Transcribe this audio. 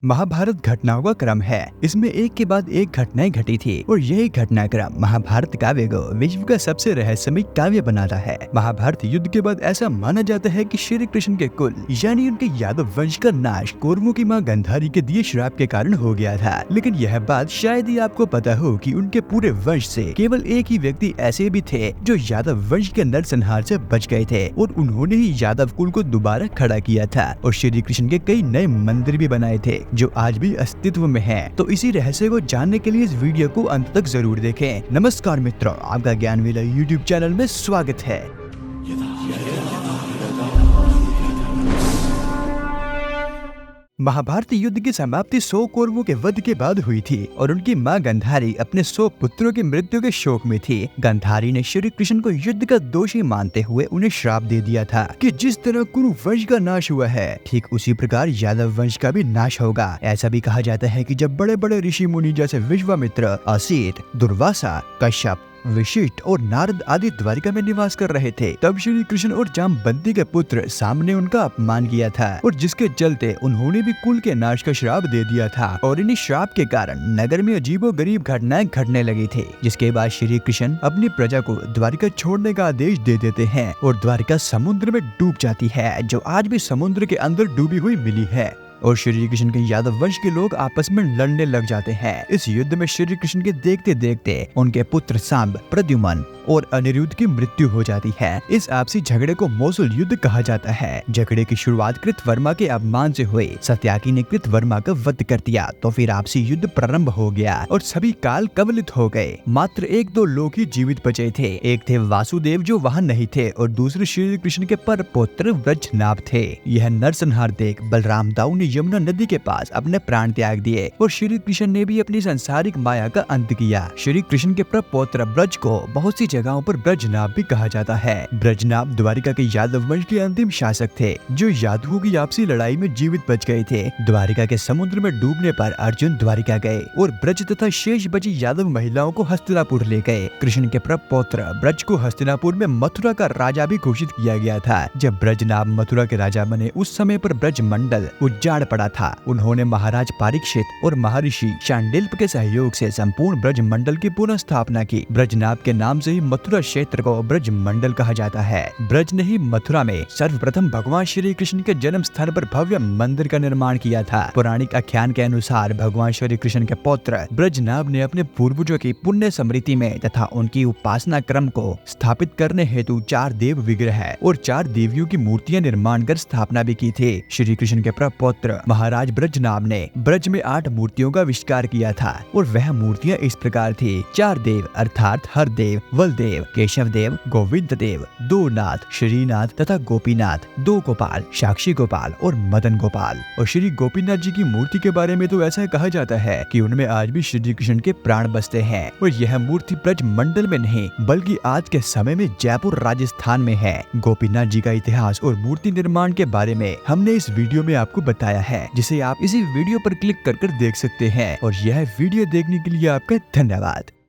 महाभारत घटनाओं का क्रम है। इसमें एक के बाद एक घटनाएं घटी थी और यही घटनाक्रम महाभारत काव्य को विश्व का सबसे रहस्यमय काव्य बनाता है। महाभारत युद्ध के बाद ऐसा माना जाता है कि श्री कृष्ण के कुल यानी उनके यादव वंश का नाश कौरवों की मां गांधारी के दिए श्राप के कारण हो गया था। लेकिन यह बात शायद ही आपको पता हो कि उनके पूरे वंश से केवल एक ही व्यक्ति ऐसे भी थे जो यादव वंश के नरसंहार से बच गए थे और उन्होंने ही यादव कुल को दोबारा खड़ा किया था और श्री कृष्ण के कई नए मंदिर भी बनाए थे जो आज भी अस्तित्व में है। तो इसी रहस्य को जानने के लिए इस वीडियो को अंत तक जरूर देखें। नमस्कार मित्रों, आपका ज्ञान मेला यूट्यूब चैनल में स्वागत है। महाभारत युद्ध की समाप्ति 100 कौरवों के वध के बाद हुई थी और उनकी मां गांधारी अपने 100 पुत्रों की मृत्यु के शोक में थी। गांधारी ने श्री कृष्ण को युद्ध का दोषी मानते हुए उन्हें श्राप दे दिया था कि जिस तरह कुरु वंश का नाश हुआ है ठीक उसी प्रकार यादव वंश का भी नाश होगा। ऐसा भी कहा जाता है कि जब बड़े बड़े ऋषि मुनि जैसे विश्वामित्र, असित, दुर्वासा, कश्यप, वशिष्ठ और नारद आदि द्वारिका में निवास कर रहे थे, तब श्री कृष्ण और जामवंती के पुत्र सामने उनका अपमान किया था और जिसके चलते उन्होंने भी कुल के नाश का श्राप दे दिया था। और इन्हीं श्राप के कारण नगर में अजीबोगरीब घटनाएं घटने लगी थी, जिसके बाद श्री कृष्ण अपनी प्रजा को द्वारिका छोड़ने का आदेश दे देते हैं और द्वारिका समुद्र में डूब जाती है, जो आज भी समुद्र के अंदर डूबी हुई मिली है। और श्री कृष्ण के यादव वंश के लोग आपस में लड़ने लग जाते हैं। इस युद्ध में श्री कृष्ण के देखते देखते उनके पुत्र सांब, प्रद्युम्न और अनिरुद्ध की मृत्यु हो जाती है। इस आपसी झगड़े को मौसूल युद्ध कहा जाता है। झगड़े की शुरुआत कृतवर्मा के अपमान से हुई। सत्याकी ने कृतवर्मा का वध कर दिया तो फिर आपसी युद्ध प्रारंभ हो गया और सभी काल कवलित हो गए। मात्र एक दो लोग ही जीवित बचे थे। एक थे वासुदेव जो वहां नहीं थे और दूसरे श्री कृष्ण के पर पुत्र व्रजनाभ थे। यह नरसंहार देख बलराम दाऊ ने यमुना नदी के पास अपने प्राण त्याग दिए और श्री कृष्ण ने भी अपनी सांसारिक माया का अंत किया। श्री कृष्ण के प्रपौत्र ब्रज को बहुत सी जगहों पर ब्रजनाभ भी कहा जाता है। ब्रजनाभ द्वारिका के यादव वंश के अंतिम शासक थे जो यादवों की आपसी लड़ाई में जीवित बच गए थे। द्वारिका के समुद्र में डूबने पर अर्जुन द्वारिका गए और ब्रज तथा शेष बची यादव महिलाओं को हस्तिनापुर ले गए। कृष्ण के प्रपौत्र ब्रज को हस्तिनापुर में मथुरा का राजा भी घोषित किया गया था। जब ब्रजनाभ मथुरा के राजा बने उस समय पर ब्रज मंडल उजाड़ पड़ा था। उन्होंने महाराज परीक्षित और महर्षि शांडिल्य के सहयोग से संपूर्ण ब्रज मंडल की पुनः स्थापना की। ब्रजनाभ के नाम से ही मथुरा क्षेत्र को ब्रज मंडल कहा जाता है। ब्रज ने ही मथुरा में सर्वप्रथम भगवान श्री कृष्ण के जन्म स्थान पर भव्य मंदिर का निर्माण किया था। पौराणिक आख्यान के अनुसार भगवान श्री कृष्ण के पौत्र ब्रजनाभ ने अपने पूर्वजों की पुण्य स्मृति में तथा उनकी उपासना क्रम को स्थापित करने हेतु 4 देव विग्रह और 4 देवियों की मूर्तियां निर्माण कर स्थापना भी की थी। श्री कृष्ण के प्रपौत्र महाराज ब्रजनाभ ने ब्रज में 8 मूर्तियों का आविष्कार किया था और वह मूर्तियां इस प्रकार थी। 4 देव अर्थात हरदेव, बलदेव, केशव देव, गोविंद देव, 2 नाथ, श्रीनाथ तथा गोपीनाथ, 2 गोपाल, साक्षी गोपाल और मदन गोपाल। और श्री गोपीनाथ जी की मूर्ति के बारे में तो ऐसा कहा जाता है कि उनमें आज भी श्री कृष्ण के प्राण बसते हैं और यह मूर्ति ब्रज मंडल में नहीं बल्कि आज के समय में जयपुर राजस्थान में है। गोपीनाथ जी का इतिहास और मूर्ति निर्माण के बारे में हमने इस वीडियो में आपको बताया है, जिसे आप इसी वीडियो पर क्लिक कर देख सकते हैं। और यह वीडियो देखने के लिए आपका धन्यवाद।